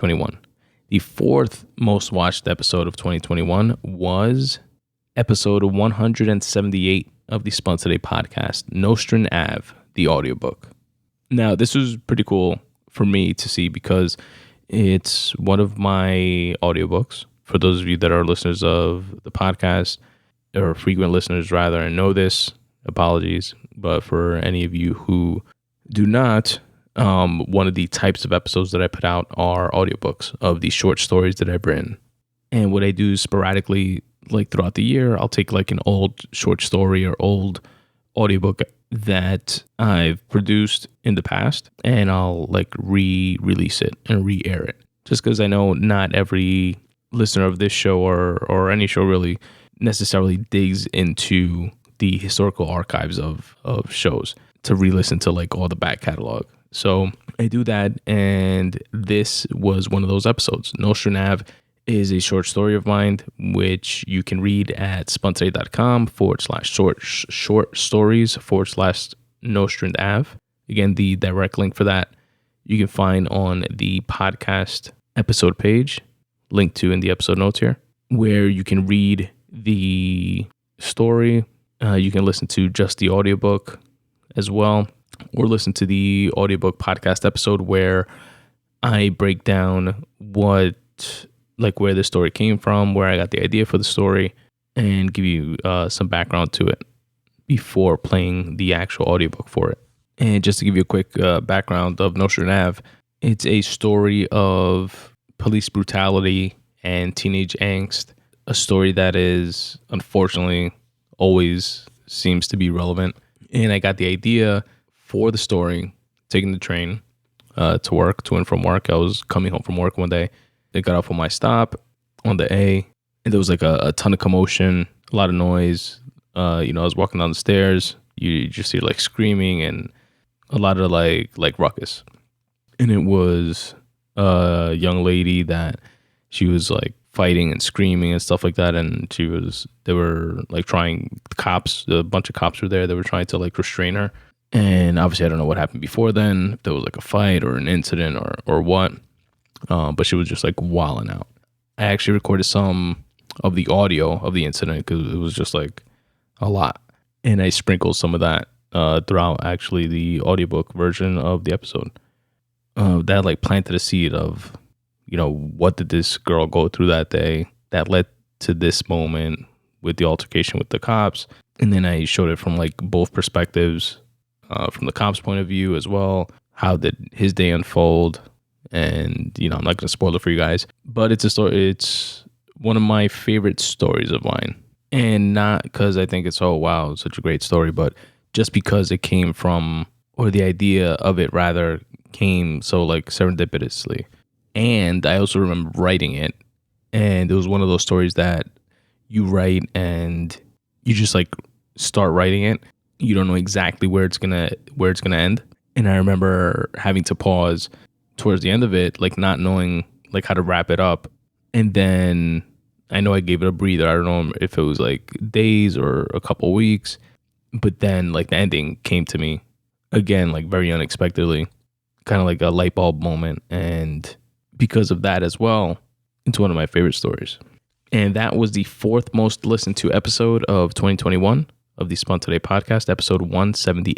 2021. The fourth most watched episode of 2021 was episode 178 of the Spun Today Podcast, Nostrand Ave, the audiobook. Now, this was pretty cool for me to see because it's one of my audiobooks. For those of you that are listeners of the podcast, or frequent listeners rather, and know this, apologies. But for any of you who do not, one of the types of episodes that I put out are audiobooks of the short stories that I've written. And what I do sporadically, like throughout the year, I'll take like an old short story or old audiobook that I've produced in the past, and I'll like re-release it and re-air it. Just because I know not every listener of this show or any show really necessarily digs into the historical archives of shows to re-listen to like all the back catalog. So I do that, and this was one of those episodes. Nostrand Ave is a short story of mine, which you can read at spuntoday.com/short stories/Nostrand Ave. Again, the direct link for that you can find on the podcast episode page, linked to in the episode notes here, where you can read the story. You can listen to just the audiobook as well, or listen to the audiobook podcast episode where I break down where the story came from, where I got the idea for the story, and give you some background to it before playing the actual audiobook for it. And just to give you a quick background of Nostrand Ave, it's a story of police brutality and teenage angst, a story that is unfortunately always seems to be relevant. And I got the idea for the story taking the train to and from work. I was coming home from work one day. I got off on my stop on the A, and there was like a ton of commotion, a lot of noise. I was walking down the stairs. You just hear like screaming and a lot of like ruckus. And it was a young lady that she was like fighting and screaming and stuff like that. And they were like trying, a bunch of cops were there. They were trying to like restrain her. And obviously I don't know what happened before then, if there was like a fight or an incident or what. But she was just like wilding out. I actually recorded some of the audio of the incident because it was just like a lot. And I sprinkled some of that throughout actually the audiobook version of the episode. That like planted a seed of, what did this girl go through that day that led to this moment with the altercation with the cops. And then I showed it from like both perspectives, from the cops' point of view as well. How did his day unfold? And, I'm not going to spoil it for you guys, but it's a story. It's one of my favorite stories of mine. And not because I think it's, such a great story, but just because it came from, or the idea of it rather came so like serendipitously. And I also remember writing it. And it was one of those stories that you write and you just like start writing it. You don't know exactly where it's gonna end. And I remember having to pause towards the end of it, like not knowing like how to wrap it up. And then I know I gave it a breather. I don't know if it was like days or a couple weeks, but then like the ending came to me again, like very unexpectedly, kind of like a light bulb moment. And because of that as well, it's one of my favorite stories. And that was the fourth most listened to episode of 2021 of the Spun Today Podcast, episode 178.